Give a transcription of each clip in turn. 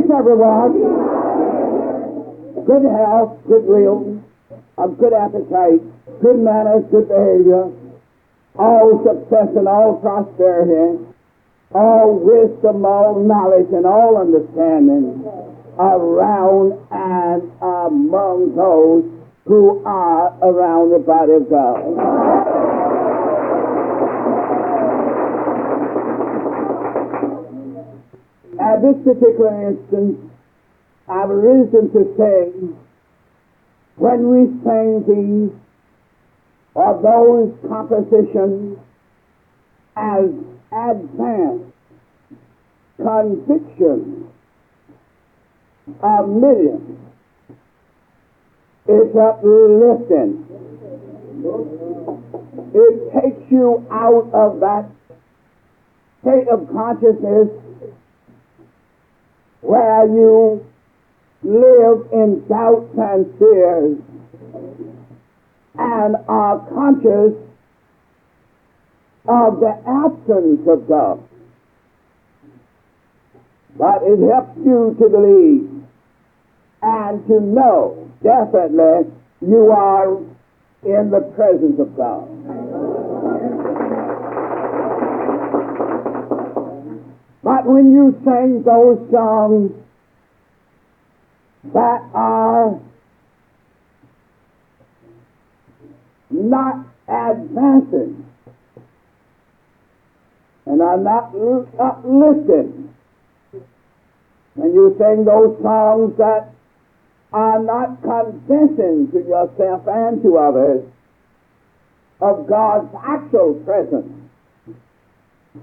Peace, everyone. Good health, good will, a good appetite, good manners, good behavior, all success and all prosperity, all wisdom, all knowledge, and all understanding around and among those who are around the body of God. At this particular instance, I have reason to say, when we sing these or those compositions as advanced convictions of millions, it's uplifting. It takes you out of that state of consciousness where you live in doubts and fears and are conscious of the absence of God. But it helps you to believe and to know definitely you are in the presence of God. But when you sing those songs that are not advancing and are not uplifting, when you sing those songs that are not convincing to yourself and to others of God's actual presence,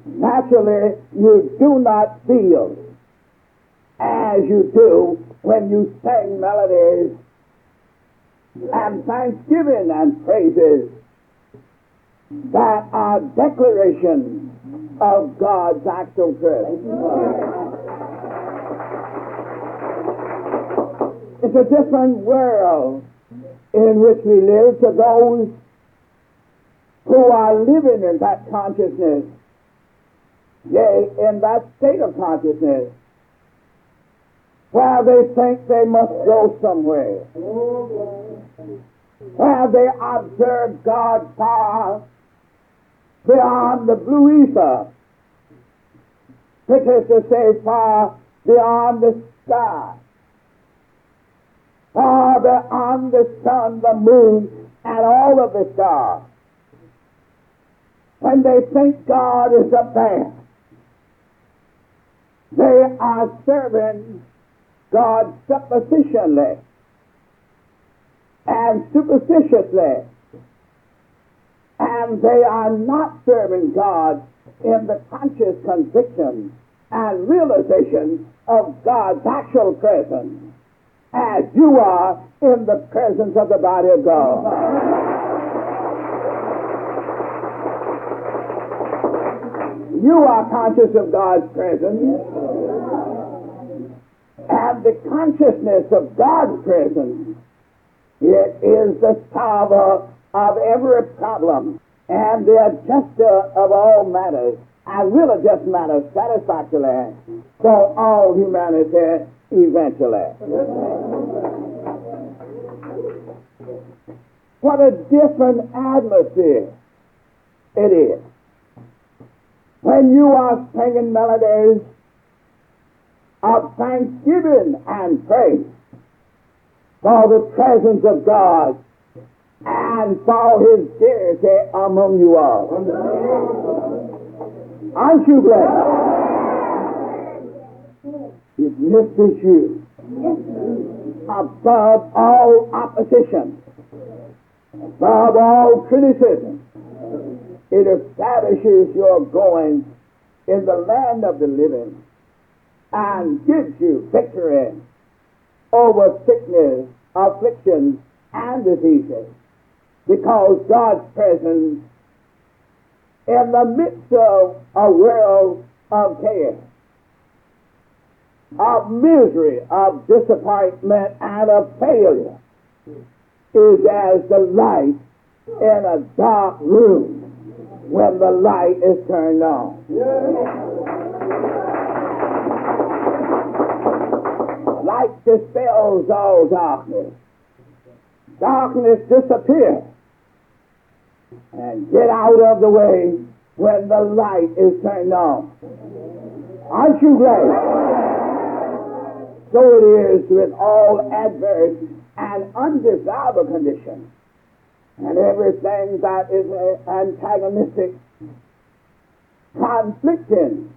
naturally you do not feel as you do when you sing melodies and thanksgiving and praises that are declarations of God's actual presence. It's a different world in which we live to those who are living in that consciousness, yea, in that state of consciousness, where they think they must go somewhere, where they observe God far beyond the blue ether, which is to say far beyond the sky, far beyond the sun, the moon, and all of the stars. When they think God is up there, they are serving God suppositionally and superstitiously, and they are not serving God in the conscious conviction and realization of God's actual presence, as you are in the presence of the body of God. You are conscious of God's presence, and the consciousness of God's presence, it is the solver of every problem and the adjuster of all matters, and will adjust matters satisfactorily for all humanity eventually. What a different atmosphere it is when you are singing melodies of thanksgiving and praise for the presence of God and for His deity among you all. Aren't you glad? It lifts you above all opposition, above all criticism. It establishes your going in the land of the living and gives you victory over sickness, afflictions, and diseases, because God's presence in the midst of a world of chaos, of misery, of disappointment, and of failure is as the light in a dark room when the light is turned on. light dispels all darkness. Darkness disappears and get out of the way when the light is turned on. Aren't you glad? So it is with all adverse and undesirable conditions, and everything that is antagonistic, conflicting,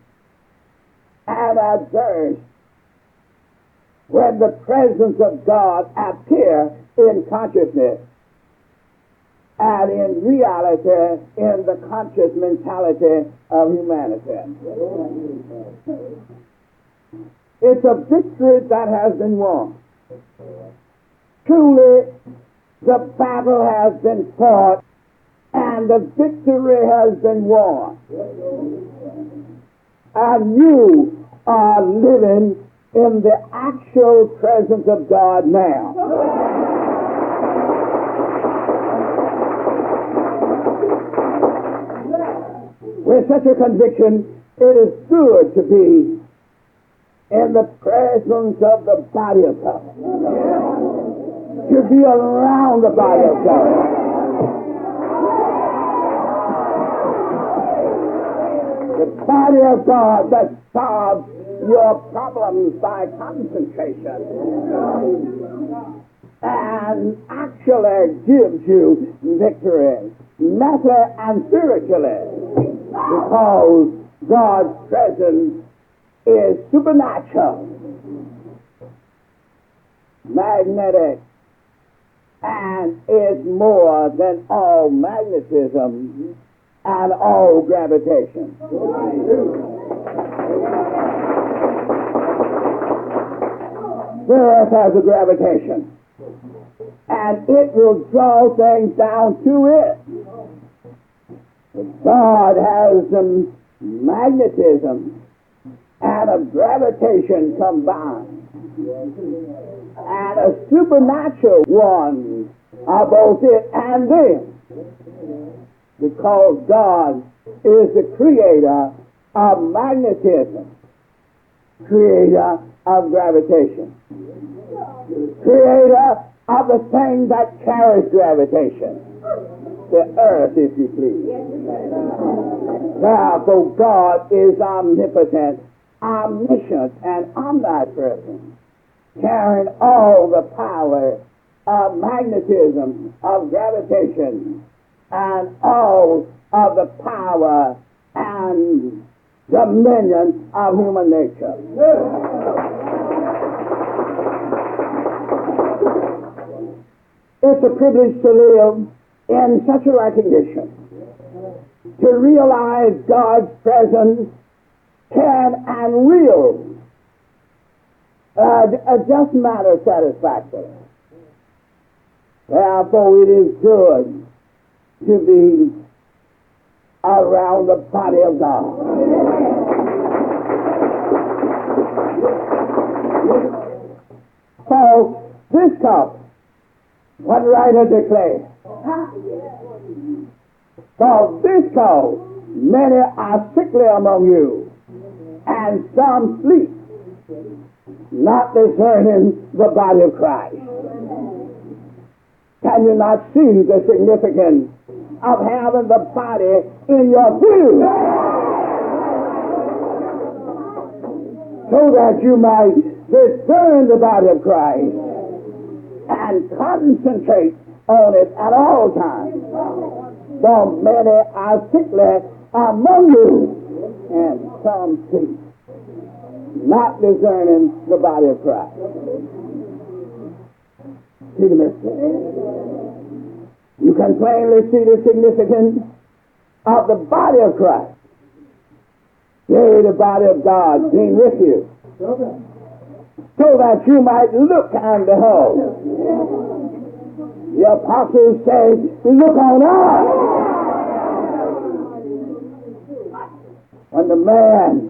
and adverse. When the presence of God appears in consciousness and in reality in the conscious mentality of humanity. It's a victory that has been won. Truly, the battle has been fought and the victory has been won. And you are living in the actual presence of God now. With such a conviction, it is good to be in the presence of the body of God. To be around the body of God. The body of God that solves your problems by concentration and actually gives you victory, mentally and spiritually, because God's presence is supernatural, magnetic, and is more than all magnetism and all gravitation. The earth has a gravitation, and it will draw things down to it. But God has some magnetism and a gravitation combined, and a supernatural one are both it and them, because God is the creator of magnetism, creator of gravitation, creator of the thing that carries gravitation, the earth, if you please. Therefore, God is omnipotent, omniscient, and omnipresent, carrying all the power of magnetism, of gravitation, and all of the power and dominion of human nature. It's a privilege to live in such a recognition, to realize God's presence can and will just matter satisfactory. Therefore, it is good to be around the body of God. So, this cup, what writer declares, for this cause many are sickly among you, and some sleep, not discerning the body of Christ. Can you not see the significance of having the body in your view, so that you might discern the body of Christ and concentrate on it at all times? For many are sickly among you, and some sleep, not discerning the body of Christ. See the mystery? You can plainly see the significance of the body of Christ. Yea, the body of God being with you, so that you might look and behold. The apostles say, look on us. When the man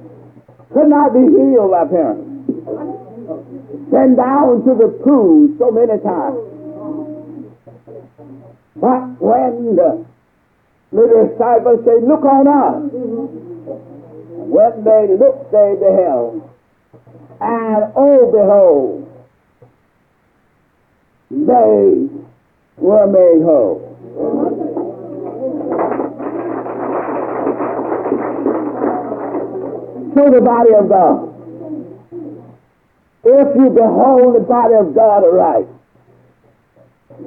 could not be healed of him, been down to the pool so many times. But when the disciples say, look on us, when they looked, they beheld. And oh, behold, they were made whole. So the body of God, if you behold the body of God aright,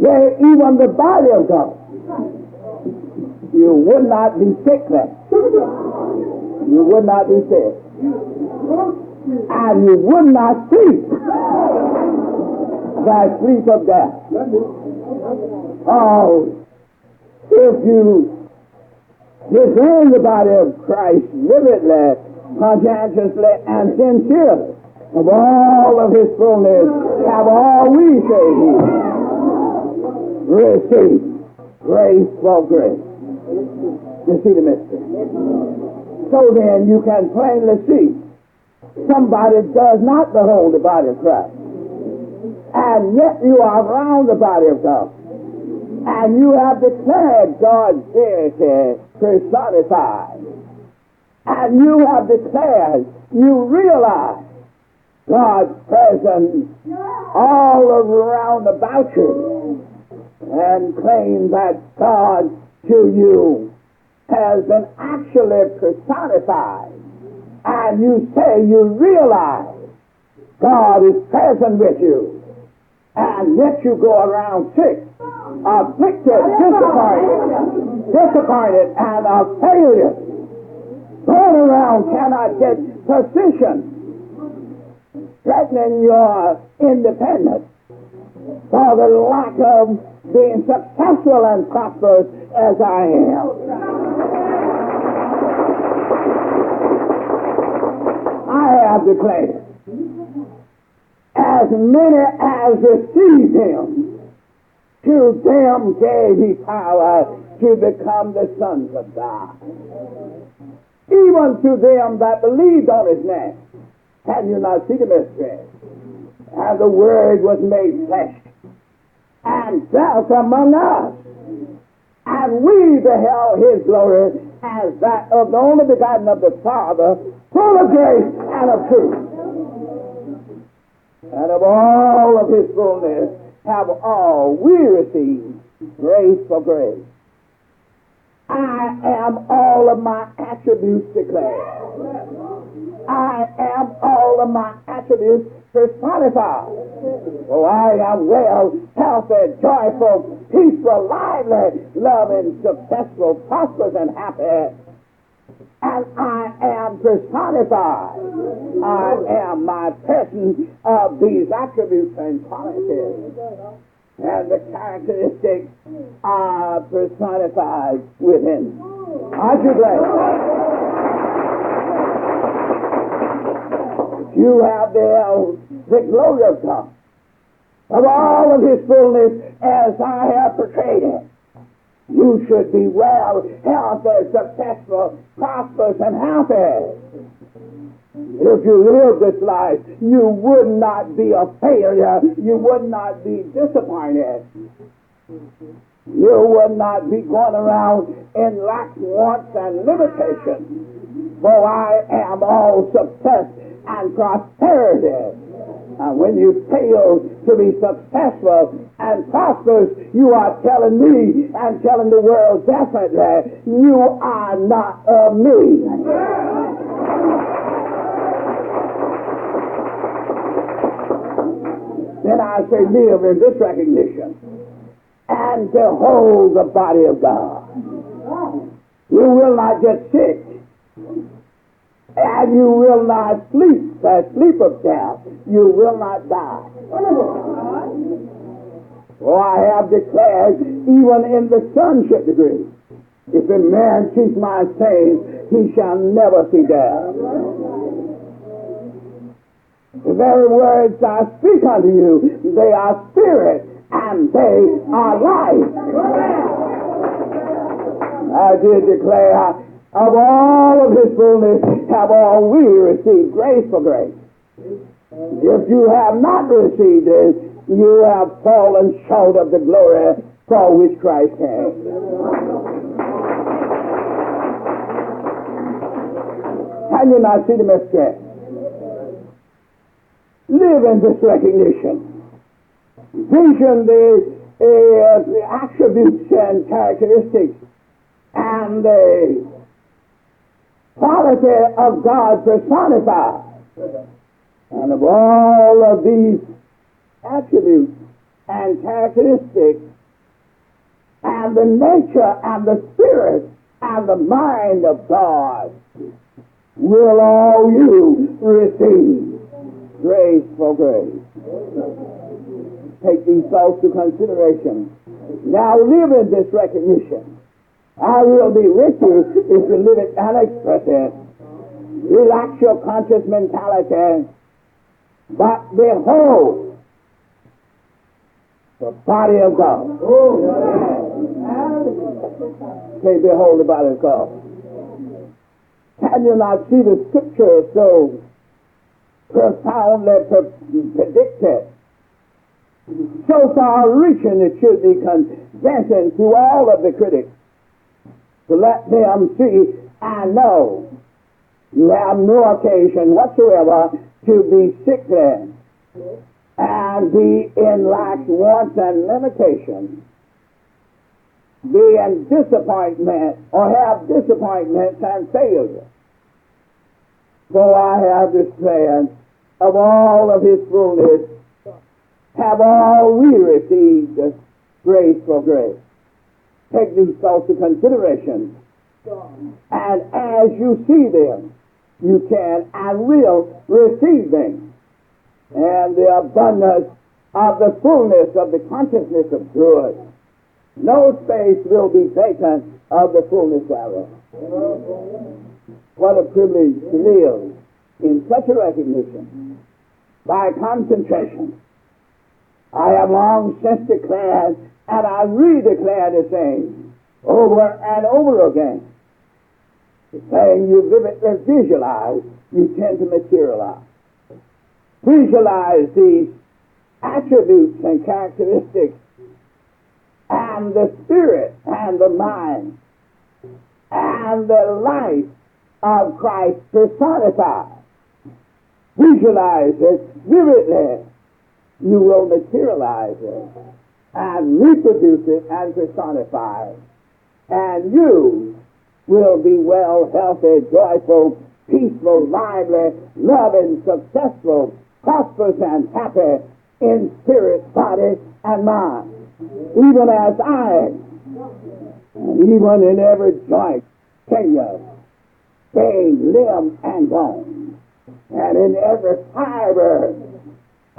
yea, even the body of God, you would not be sick then. You would not be sick. And you would not sleep that sleep of death. Oh, if you discern the body of Christ vividly, conscientiously, and sincerely, of all of his fullness, have all we say receive grace for grace. You see the mystery? So then you can plainly see somebody does not behold the body of Christ, and yet you are around the body of God, and you have declared God's deity personified, and you have declared, you realize God's presence all around about you, and claim that God to you has been actually personified, and you say you realize God is present with you, and yet you go around sick, afflicted, disappointed, and a failure, going around cannot get position, threatening your independence for the lack of being successful and prosperous as I am. I have declared, as many as received him, to them gave he power to become the sons of God, even to them that believed on his name. Can you not see the mystery? And the Word was made flesh and dwelt among us, and we beheld his glory as that of the only begotten of the Father, full of grace and of truth. And of all of his fullness have all we received grace for grace. I am all of my attributes declared. I am all of my attributes personified. Oh, I am well, healthy, joyful, peaceful, lively, loving, successful, prosperous, and happy. And I am personified. I am my person of these attributes and qualities. And the characteristics are personified within. Aren't you glad? You have the glory of God, of all of his fullness as I have portrayed it. You should be well, healthy, successful, prosperous, and happy. If you live this life, you would not be a failure. You would not be disappointed. You would not be going around in lack, wants, and limitations. For I am all success and prosperity. And when you fail to be successful and prosperous, you are telling me and telling the world definitely, you are not of me. Then I say, live in this recognition and behold the body of God. You will not get sick, and you will not sleep that sleep of death. You will not die. For I have declared, even in the sonship degree, if a man keeps my sayings, he shall never see death. The very words I speak unto you, they are spirit and they are life. I did declare, of all of his fullness have all we received grace for grace. If you have not received it, you have fallen short of the glory for which Christ came. Can you not see the mystery? Live in this recognition. Vision the attributes and characteristics and the quality of God personified. And of all of these attributes and characteristics and the nature and the spirit and the mind of God, will all you receive grace for grace. Take these thoughts to consideration. Now live in this recognition. I will be with you if you live it and express it. Relax your conscious mentality, but behold the body of God. Okay, behold the body of God. Can you not see the scripture so profoundly predicted? So far reaching it should be convincing to all of the critics, to let them see and know you have no occasion whatsoever to be sickly and be in lack, wants, and limitations, be in disappointment or have disappointments and failure. For I have declared of all of his fullness have all we received grace for grace. Take these thoughts to consideration, and as you see them, you can and will receive them. And the abundance of the fullness of the consciousness of good. No space will be vacant of the fullness thereof. What a privilege to live in such a recognition by concentration. I have long since declared, and I redeclare the same over and over again. The thing you vividly visualize, you tend to materialize. Visualize these attributes and characteristics and the spirit and the mind and the life of Christ personified. Visualize it vividly. You will materialize it and reproduce it and personify it. And you will be well, healthy, joyful, peaceful, lively, loving, successful, prosperous, and happy in spirit, body, and mind. Even as I am, and even in every joint, tendon, vein, limb, and bone, and in every fiber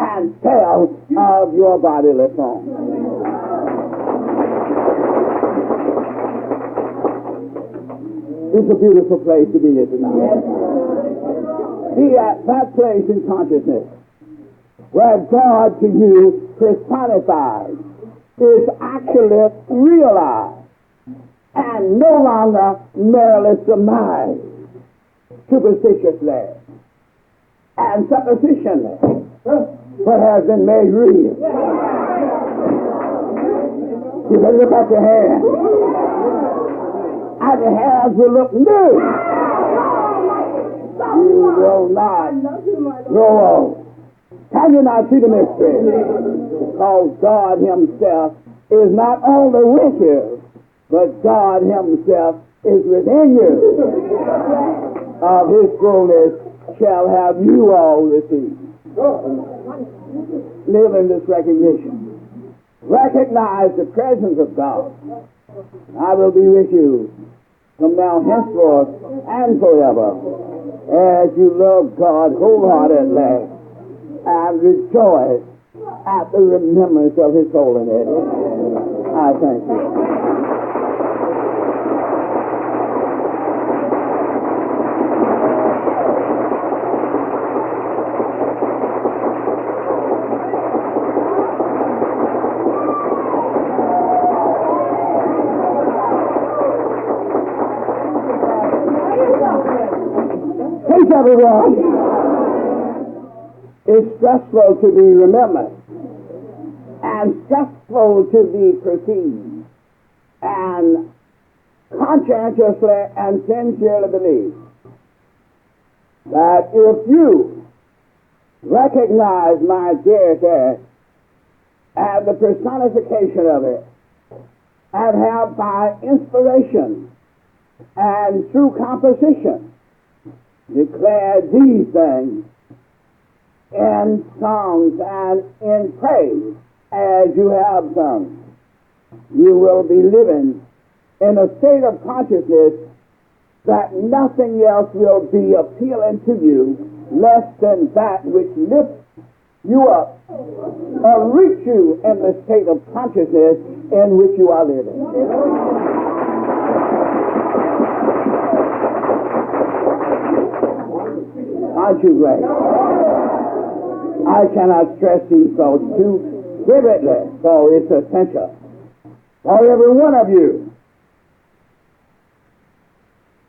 and cell of your bodily form. It's a beautiful place to be here tonight. Be at that place in consciousness where God to you personified is actually realized and no longer merely surmised superstitiously and suppositionally, but has been made real. You better look at your hands, and your hands will look new. You will not grow old. Can you not see the mystery? Because God himself is not only with you, but God himself is within you. Of his fullness shall have you all received. Live in this recognition. Recognize the presence of God. I will be with you from now henceforth and forever as you love God wholeheartedly and rejoice at the remembrance of his holiness. I thank you. Please, everyone, it's stressful to be remembered and stressful to be perceived and conscientiously and sincerely believe that if you recognize my deity and the personification of it, and have by inspiration and through composition declared these things in songs and in praise as you have sung. You will be living in a state of consciousness that nothing else will be appealing to you less than that which lifts you up or reach you in the state of consciousness in which you are living. Aren't you glad? I cannot stress these thoughts too vividly, so it's essential for every one of you.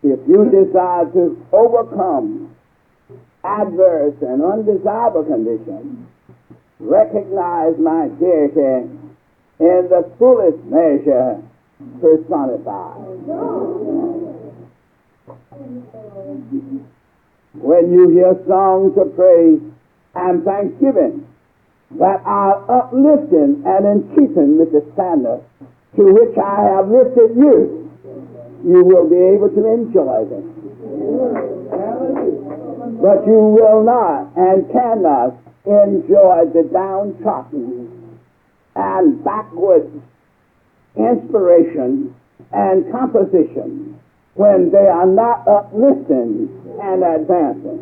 If you desire to overcome adverse and undesirable conditions, recognize my deity in the fullest measure personified. When you hear songs of praise and thanksgiving that are uplifting and in keeping with the standard to which I have lifted you, you will be able to enjoy them. But you will not and cannot enjoy the downtrodden and backward inspiration and composition when they are not uplifting and advancing.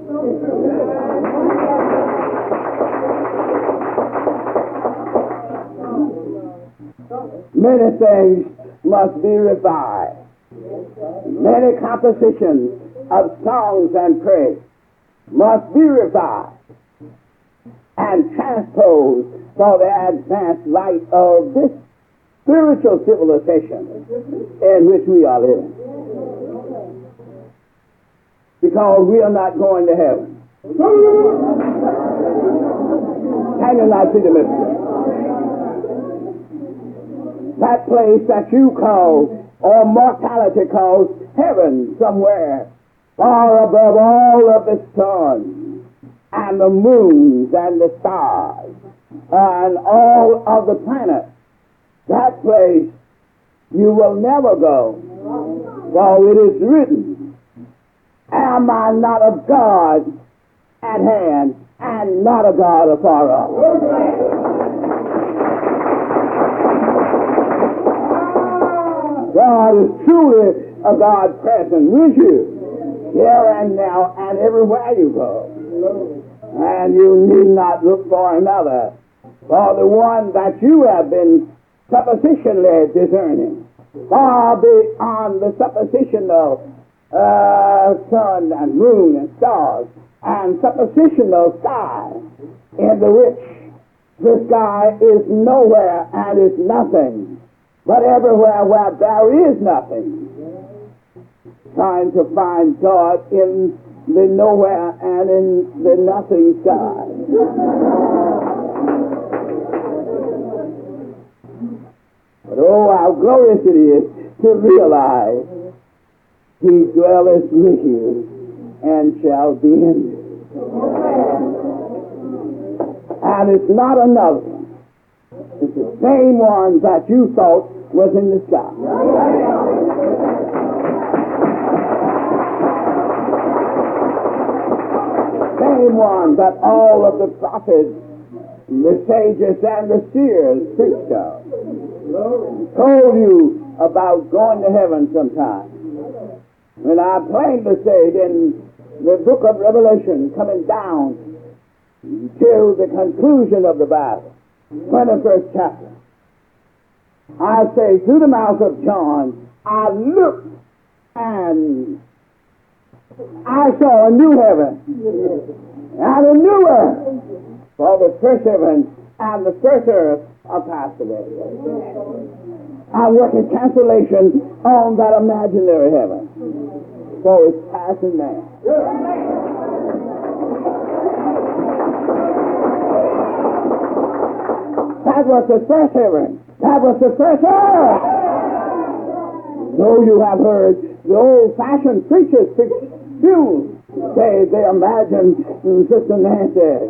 Many things must be revived. Many compositions of songs and praise must be revived and transposed for the advanced light of this spiritual civilization in which we are living. Because we are not going to heaven. Can you not see the mystery? That place that you call, or mortality calls, heaven somewhere, far above all of the sun and the moons and the stars and all of the planets, that place you will never go, for it is written, am I not a God at hand and not a God afar off? God is truly a God present with you, here and now and everywhere you go. And you need not look for another, for the one that you have been suppositionally discerning, far beyond the supposition of sun and moon and stars, and suppositional sky, in the which the sky is nowhere and is nothing, but everywhere where there is nothing, trying to find God in the nowhere and in the nothing sky. But oh, how glorious it is to realize He dwelleth with you and shall be in you. And it's not another one. It's the same one that you thought was in the sky. Same one that all of the prophets, the sages, and the seers preached of. Told you about going to heaven sometime. And I plainly said in the book of Revelation, coming down to the conclusion of the Bible, 21st chapter, I say, through the mouth of John, I looked and I saw a new heaven and a new earth, for the first heaven and the first earth are passed away. I'm working cancellation on that imaginary heaven, for it's passing now. That was the first heaven. That was the first earth. Though you have heard the old-fashioned preachers preach Jews, they imagine Sister Nancy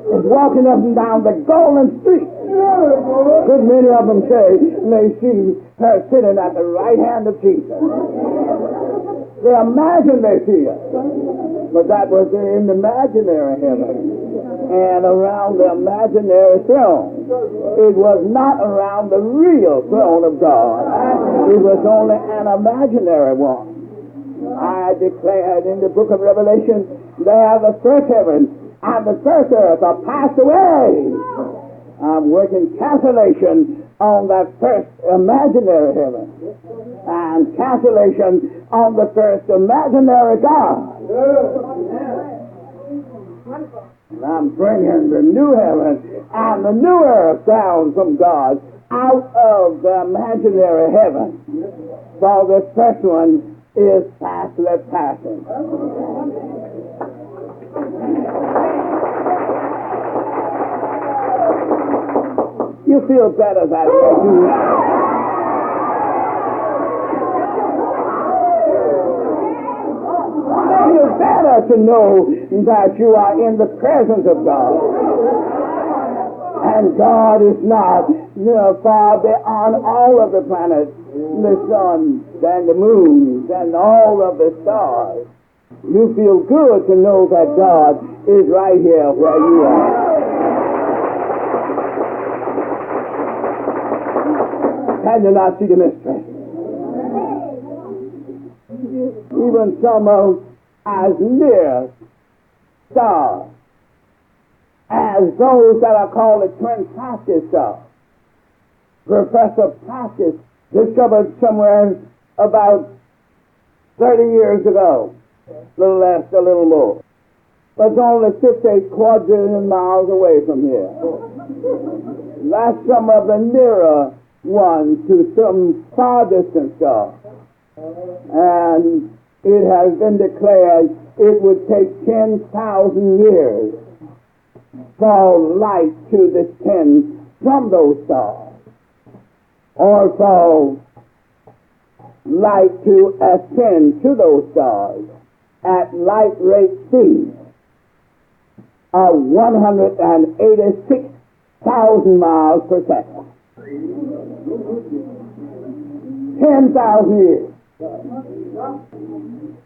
is walking up and down the golden street. Good many of them say they see her sitting at the right hand of Jesus. They imagine they see her. But that was in the imaginary heaven. And around the imaginary throne. It was not around the real throne of God. It was only an imaginary one. I declared in the book of Revelation that the first heaven and the first earth are passed away. I'm working cancellation on that first imaginary heaven and cancellation on the first imaginary God. And I'm bringing the new heaven and the new earth down from God out of the imaginary heaven. For the first one is fastly passing. You feel better that way. It's better to know that you are in the presence of God. And God is not far beyond all of the planets, the sun and the moon and all of the stars. You feel good to know that God is right here where you are. Can you not see the mystery? Even some of as near stars as those that are called the twin Pascal stars. Professor Pascal discovered somewhere about 30 years ago, a little less, a little more, but only 6-8 quadrillion miles away from here. That's some of the nearer ones to some far distant stars. And it has been declared it would take 10,000 years for light to descend from those stars, or for light to ascend to those stars at light rate speed of 186,000 miles per second. 10,000 years.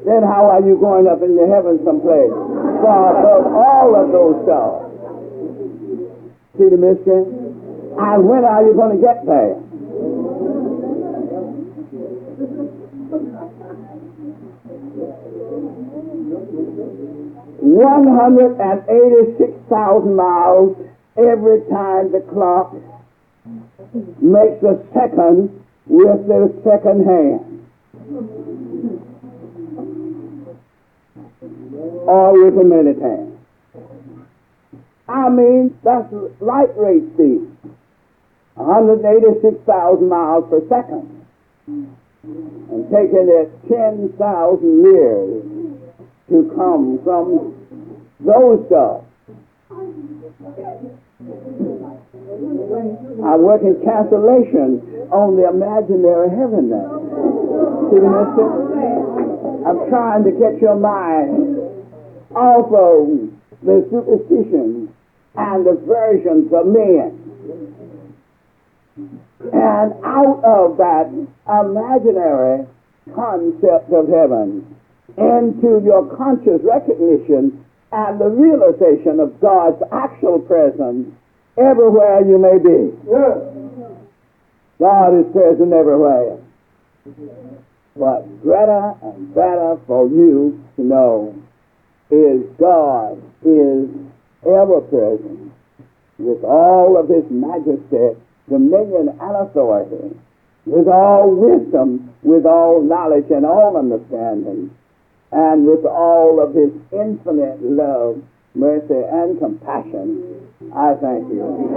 Then how are you going up in the heavens someplace far above all of those stars? See the mystery? And when are you going to get there? $186,000 miles every time the clock makes a second with the second hand. Or with a minute hand. I mean, that's light rate speed. 186,000 miles per second. And taking it 10,000 years to come from those stars. I'm working cancellation on the imaginary heaven now. See the mystery? I'm trying to get your mind off of the superstitions and the versions of men, and out of that imaginary concept of heaven into your conscious recognition and the realization of God's actual presence everywhere you may be. God is present everywhere. But better and better for you to know is God is ever present with all of His majesty, dominion, and authority, with all wisdom, with all knowledge and all understanding, and with all of His infinite love, mercy, and compassion. I thank you.